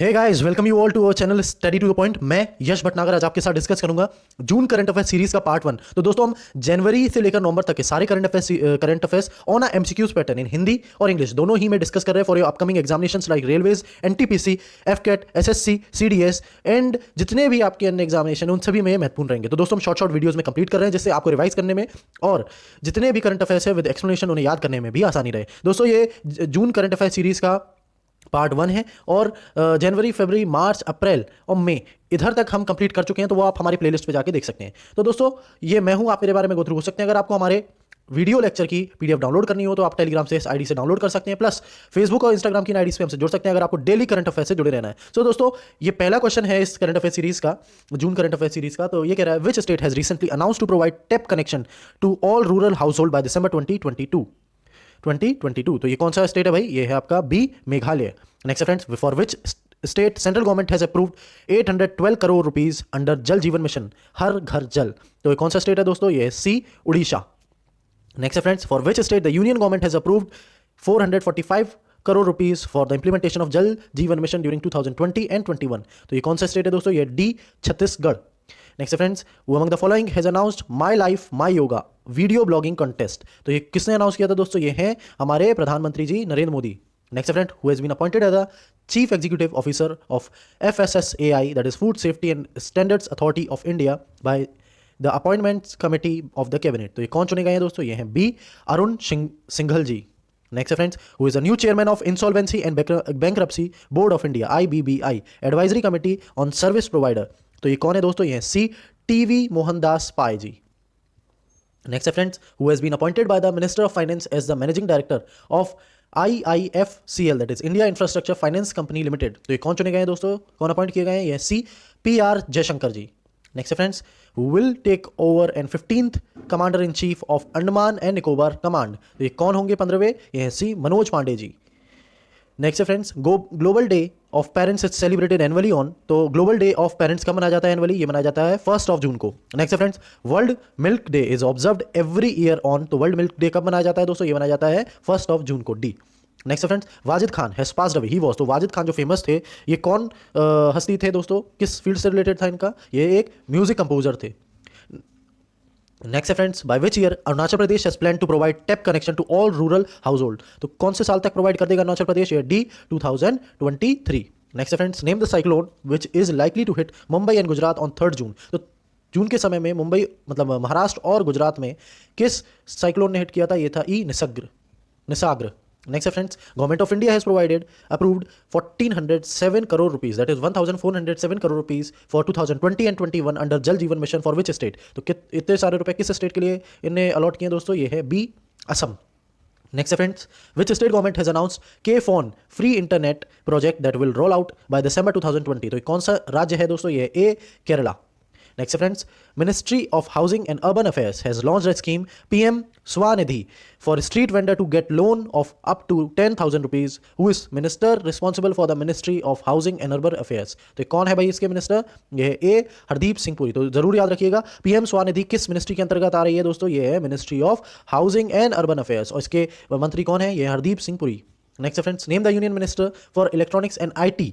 Hey guys, welcome you all to our channel study to the point. मैं यश भटनागर आज आपके साथ डिस्कस करूंगा जून करंट अफेयर सीरीज का पार्ट 1। तो दोस्तों, हम जनवरी से लेकर नवंबर तक के सारे current affairs on a MCQs pattern in Hindi और इंग्लिश दोनों ही में डिस्कस कर रहे हैं for your upcoming examinations like railways, NTPC, एफकेट, एसएससी, सीडीएस एंड जितने भी आपके अन्य एग्जामिनेशन उन सभी में महत्वपूर्ण रहेंगे। तो दोस्तों, हम शॉर्ट शॉर्ट वीडियोज में कंप्लीट कर रहे हैं जिससे आपको रिवाइज करने में और जितने भी करंट अफेयर्स है विद एक्सप्लेनेशन उन्हें याद करने में भी आसानी रहे। दोस्तों, ये जून करंट अफेयर सीरीज का पार्ट 1 है और जनवरी, फरवरी, मार्च, अप्रैल और मई इधर तक हम कंप्लीट कर चुके हैं। तो वो आप हमारी प्लेलिस्ट पे जाके देख सकते हैं। तो दोस्तों, ये मैं हूं, आप मेरे बारे में गो थ्रू हो सकते हैं। अगर आपको हमारे वीडियो लेक्चर की पीडीएफ डाउनलोड करनी हो तो आप टेलीग्राम से इस आईडी से डाउनलोड कर सकते हैं, प्लस फेसबुक और इंस्टाग्राम की आईडी से हमसे जुड़ सकते हैं अगर आपको डेली करंट अफेयर से जुड़े रहना है। सो दोस्तों, ये पहला क्वेश्चन है इस करंट अफेयर सीरीज का, जून करंट अफेयर सीरीज का। तो ये कह रहा है, which state has recently announce to provide tap connection to all rural household by December 2022। तो ये कौन सा स्टेट है भाई? ये है आपका B, Meghalaya. Next friends, for which state central government has approved 812 crore rupees under Jal Jeevan mission, हर घर जल। तो ये कौन सा स्टेट है दोस्तों? ये है C, Orissa. Next friends, for which state the union government has approved 445 crore rupees for the implementation of Jal Jeevan mission during 2020 and 21। तो ये कौन सा स्टेट है दोस्तों? ये D, Chhattisgarh. Next friends, who among the following has announced my life my yoga video blogging contest. तो ये किसने अनाउंस किया था दोस्तों? ये हैं हमारे प्रधानमंत्री ji Narendra Modi. Next friend, who has been appointed as the chief executive officer of FSSAI, that is food safety and standards authority of India, by the appointments committee of the cabinet. तो ये कौन चुने गए हैं दोस्तों? ये हैं B, Arun Singhal ji. Next friends, who is the new chairman of insolvency and bankruptcy board of India, IBBI, advisory committee on service provider. तो ये कौन है दोस्तों? ये है C, T V Mohandas Pai ji. Next friends, who has been appointed by the minister of finance as the managing director of IIFCL, that is India infrastructure finance company limited. तो ये कौन चुने गए हैं दोस्तों? कौन अपॉइंट किए गए हैं? ये C, PR Jaishankar ji. Next friends, who will take over and 15th commander in chief of Andaman and Nicobar command. तो ये कौन होंगे 15वें? ये है C, Manoj Pande ji. Next friends, global day of parents is celebrated annually on. तो ग्लोबल डे ऑफ पेरेंट्स कब मनाया जाता है एनुअली? ये मनाया जाता है 1 जून को। Next friends, world milk day is observed every year on. तो वर्ल्ड मिल्क डे कब मनाया जाता है दोस्तों? ये मनाया जाता है 1 जून को, D. Next friends, Wajid Khan has passed away, he was. तो वाजिद खान जो फेमस थे, ये कौन हस्ती थे दोस्तों? किस फील्ड से रिलेटेड था इनका? ये एक म्यूजिक कंपोजर थे। Next friends, by which year Arunachal Pradesh has plan to provide tap connection to all rural household. तो कौन से साल तक प्रोवाइड कर देगा अरुणाचल प्रदेश? ये D, 2023। Next friends, name the cyclone which is likely to hit Mumbai and Gujarat on 3 June. तो जून के समय में मुंबई मतलब महाराष्ट्र और गुजरात में किस साइक्लोन ने हिट किया था? ये था E, Nisarga. Next friends, government of India has provided approved 1407 crore rupees, that is 1407 crore rupees for 2020 and 21 under Jal Jeevan mission for which state. तो इतने सारे रुपए किस स्टेट के लिए इन्हें अलॉट किए दोस्तों? ये है B, Assam. Next friends, which state government has announced K-Phone free internet project that will roll out by December 2020। तो कौन सा राज्य है दोस्तों? ये ए, Kerala. Next friends, Ministry of Housing and Urban Affairs has launched a scheme PM Swanidhi for street vendor to get loan of up to 10,000 rupees. Who is minister responsible for the Ministry of Housing and Urban Affairs? तो कौन है भाई इसके minister? ये है ए, हरदीप सिंह पुरी। तो जरूर याद रखिएगा, PM स्वानिधि किस मिनिस्ट्री के अंतर्गत आ रही है दोस्तों? ये है ministry of housing and urban affairs और इसके मंत्री कौन है? ये Hardeep Singh Puri. Next friends, name the union minister for electronics and IT,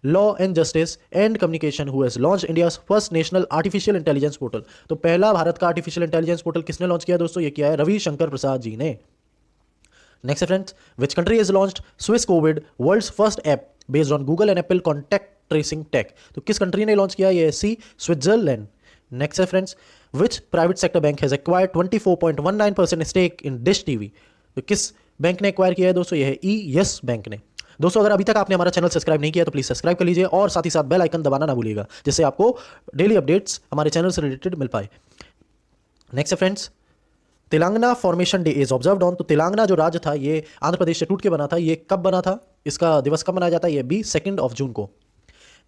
law and justice and communication who has launched India's first national artificial intelligence portal. तो पहला भारत का आर्टिफिशियल इंटेलिजेंस पोर्टल किसने लॉन्च किया दोस्तों? ये किया है रविशंकर प्रसाद जी ने। Next friends, which country has launched Swiss Covid world's first app based on Google and Apple contact tracing tech. तो किस कंट्री ने लॉन्च किया? ये C, Switzerland. Next friends, which private sector bank has acquired 24.19% stake in dish TV. तो किस bank ने acquire किया है दोस्तों? ये है ई, यस बैंक ने। दोस्तों, अगर अभी तक आपने हमारा चैनल सब्सक्राइब नहीं किया तो प्लीज सब्सक्राइब कर लीजिए और साथ ही साथ बेल आइकन दबाना ना भूलिएगा, जिससे आपको डेली अपडेट्स हमारे चैनल से रिलेटेड मिल पाए। Next friends, Telangana formation day is observed on. तो तेलंगाना जो राज्य था ये आंध्र प्रदेश से टूट के बना था, ये कब बना था? इसका दिवस कब मनाया जाता है? ये बी, 2 जून को।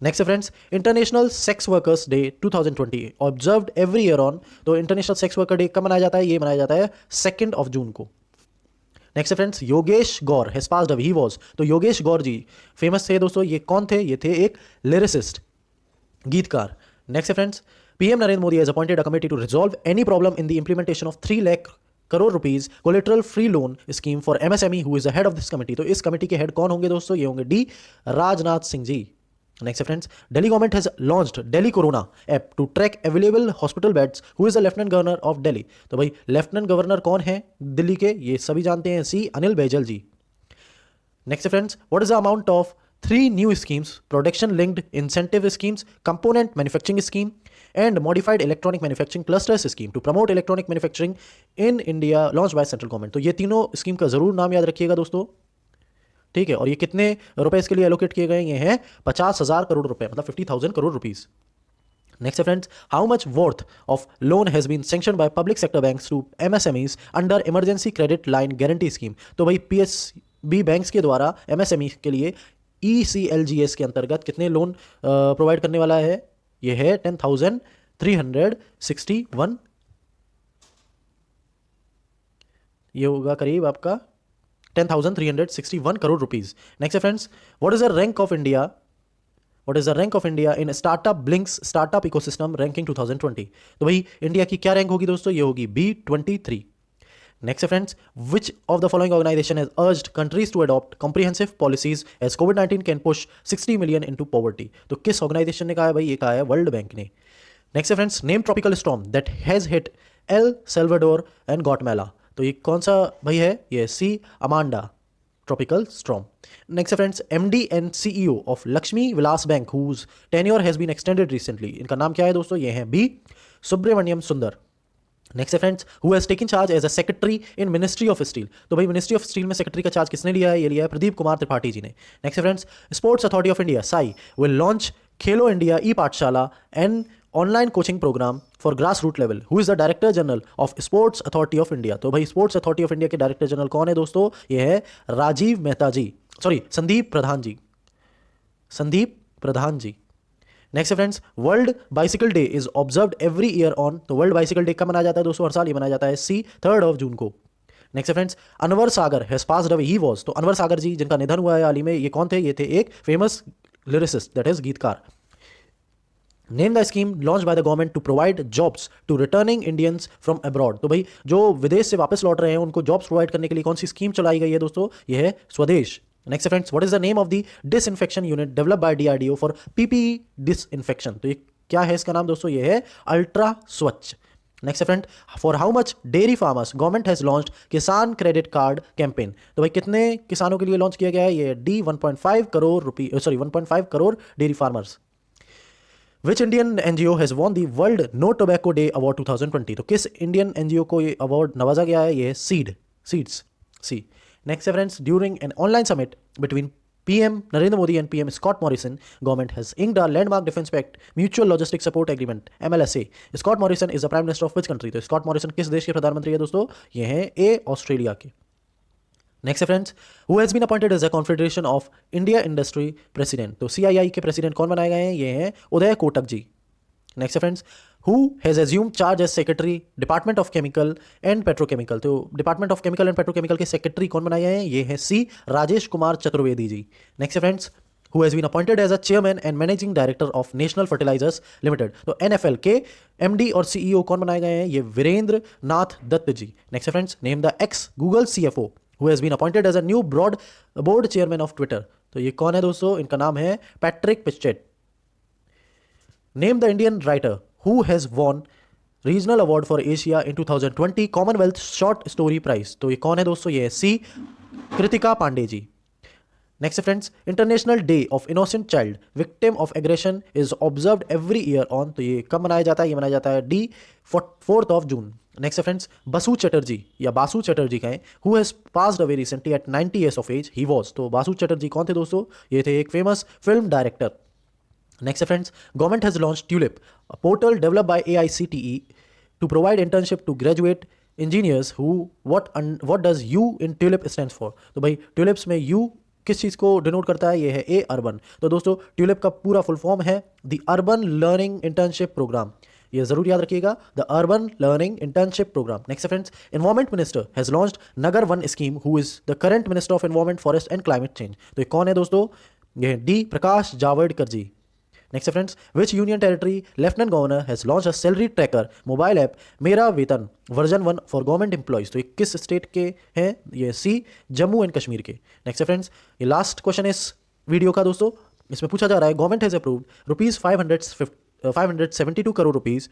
Next friends, international sex workers day 2020 observed every year on. तो इंटरनेशनल सेक्स वर्कर डे कब मनाया जाता है? ये मनाया जाता है 2 जून को। Next friends, Yogesh Gaur has passed away, he was. तो योगेश गौर जी फेमस थे दोस्तों। ये कौन थे? ये थे एक लिरिसिस्ट, गीतकार। Next friends, PM Narendra Modi has appointed a committee to resolve any problem in the implementation of 3 lakh crore rupees collateral free loan scheme for MSME, who is the head of this committee. तो इस कमिटी के head कौन होंगे दोस्तों? ये होंगे D, Rajnath Singh ji. Next friends, Delhi government has launched Delhi corona app to track available hospital beds. Who is the lieutenant governor of Delhi? तो भाई लेफ्टिनेंट गवर्नर कौन है दिल्ली के, ये सभी जानते हैं, सी अनिल बैजल जी। Next, friends, what is the amount of three new schemes: production linked incentive schemes, component manufacturing scheme, and modified electronic manufacturing clusters scheme to promote electronic manufacturing in India launched by central government? तो ये तीनों scheme का जरूर नाम याद रखिएगा दोस्तों, ठीक है। और ये कितने रुपए इसके लिए एलोकेट किए गए? ये हैं 50,000 करोड़ रुपए, मतलब 50,000 crore rupees. Next, friends, how much worth of loan has been sanctioned by public sector banks to MSMEs under emergency credit line guarantee scheme? तो भाई PSB बैंक्स के द्वारा MSME के लिए ECLGS के अंतर्गत कितने लोन प्रोवाइड करने वाला है? ये है 10,361, ये होगा करीब आपका 10,361 crore rupees. Next friends, what is the rank of India? What is the rank of India in Startup Blink's Startup Ecosystem Ranking 2020? तो भाई इंडिया की क्या रैंक होगी दोस्तों? ये होगी B23। Next, friends, which of the following organization has urged countries to adopt comprehensive policies as COVID-19 can push 60 million into poverty? तो किस ऑर्गेनाइजेशन ने कहा है भाई? ये कहा है वर्ल्ड बैंक ने। Next friends, name tropical storm that has hit El Salvador and Guatemala. तो ये कौन सा भाई है? ये सी Amanda tropical storm. Next, friends, MD and CEO of Lakshmi Vilas Bank, whose tenure has been extended recently. इनका नाम क्या है दोस्तों? ये है B Subramaniam Sundar. Next friends, who has taken charge as a secretary in ministry of steel? तो भाई ministry of steel में सेक्रेटरी का चार्ज किसने लिया है? ये लिया है प्रदीप कुमार त्रिपाठी जी ने। Next friends, sports authority of India SAI will launch Khelo India e Pathshala and online coaching programme for grass root level. Who is the director general of sports authority of India? तो भाई स्पोर्ट्स अथॉरिटी ऑफ इंडिया के director general कौन है दोस्तों? ये है Rajiv Mehta ji, sorry Sandeep Pradhan ji, Sandeep Pradhan ji. Next friends, world bicycle day is observed every year on. तो world bicycle day कब मनाया जाता है दोस्तों? हर साल ये मनाया जाता है सी 3 जून को। Next friends, Anwar Sagar has passed away. He was, तो अनवर सागर जी जिनका निधन हुआ है हाल ही में, ये कौन थे? ये थे एक फेमस लिरिसिस्ट, दैट इज गीतकार। Name the scheme launch by the government to provide jobs to returning Indians from abroad. तो भाई जो विदेश से वापस लौट रहे हैं उनको जॉब्स प्रोवाइड करने के लिए कौन सी स्कीम चलाई गई है दोस्तों? ये है स्वदेश। Next friends, what is the name of the disinfection unit developed by DRDO for PPE disinfection? तो ये क्या है इसका नाम दोस्तों? ये है अल्ट्रा स्वच्छ। Next friend, for how much dairy farmers government has launched किसान क्रेडिट कार्ड कैंपेन? तो भाई कितने किसानों के लिए लॉन्च किया गया है? ये D 1.5 करोड़ रुपये, sorry 1.5 crore dairy farmers. Which Indian NGO has won the World No Tobacco Day Award 2020? तो किस इंडियन एनजीओ को ये अवार्ड नवाजा गया है? ये seeds C. Next friends, during an online summit between PM Narendra Modi and PM Scott Morrison, government has inked a landmark defense pact mutual logistic support agreement MLSA. Scott Morrison is the prime minister of which country? तो Scott Morrison किस देश के प्रधानमंत्री है दोस्तों? ये हैं A Australia के। Next friends, who has been appointed as a confederation of India industry president? तो CII के प्रेसिडेंट कौन बनाए गए हैं? ये हैं Uday Kotak ji. Next friends, who has assume charge as secretary department of chemical and petrochemical? तो department of chemical and petrochemical के सेक्रेटरी कौन बनाए गए हैं? ये है C Rajesh Kumar Chaturvedi ji. Next friends, who has been appointed as a chairman and managing director of National Fertilizers Limited? तो NFL के MD और CEO कौन बनाए गए हैं? ये Virendra Nath Dutt ji. Next friends, name the ex Google CFO who has been appointed as a new board chairman of Twitter? तो ये कौन है दोस्तों? इनका नाम है Patrick Pichette. Name the Indian writer who has won regional award for Asia in 2020 commonwealth short story prize? तो ये कौन है दोस्तों? ये है C Kritika Pandey ji. Next friends, international day of innocent child victim of aggression is observed every year on. तो ये कब मनाया जाता है? ये मनाया जाता है D 4 जून। नेक्स्ट फ्रेंड्स, बसु चटर्जी या बासु चटर्जी कहें, who has passed away recently at 90 years of age. He was, तो बासु चटर्जी कौन थे दोस्तों? ये थे एक famous film director. Next friends, government has launch tulip, a portal developed by AICTE to provide internship to graduate engineers who what does U in tulip stands for? तो भाई tulips में U किस चीज़ को डिनोट करता है? ये है A urban. तो दोस्तों ट्यूलिप का पूरा फुल फॉर्म है the urban learning internship programme. ये जरूर याद रखिएगा, the urban learning internship programme. Next friends, environment minister has launched Nagar Van scheme, who is the current minister of environment forest and climate change? तो ये कौन है दोस्तों? ये D Prakash Javadekar ji. Next friends, which union territory lieutenant governor has launch a salary tracker mobile app Mera Vetan version 1 for government employees? तो ये किस state के हैं? ये C जम्मू एंड कश्मीर के। नेक्स्ट फ्रेंड्स, ये लास्ट क्वेश्चन इस वीडियो का दोस्तों, इसमें पूछा जा रहा है government has approved rupees 572 crore rupees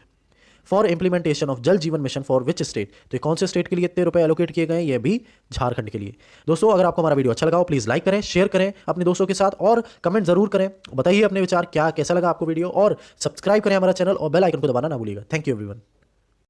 for implementation of Jal Jeevan mission for which state. तो ये कौन से स्टेट के लिए इतने रुपए एलोकेट किए गए हैं? ये भी झारखंड के लिए। दोस्तों अगर आपको हमारा वीडियो अच्छा लगा हो प्लीज़ लाइक करें, शेयर करें अपने दोस्तों के साथ और कमेंट जरूर करें। बताइए अपने विचार, क्या कैसा लगा आपको वीडियो, और सब्सक्राइब करें हमारा चैनल और बेल आइकन को दबाना ना भूलिएगा। Thank you everyone.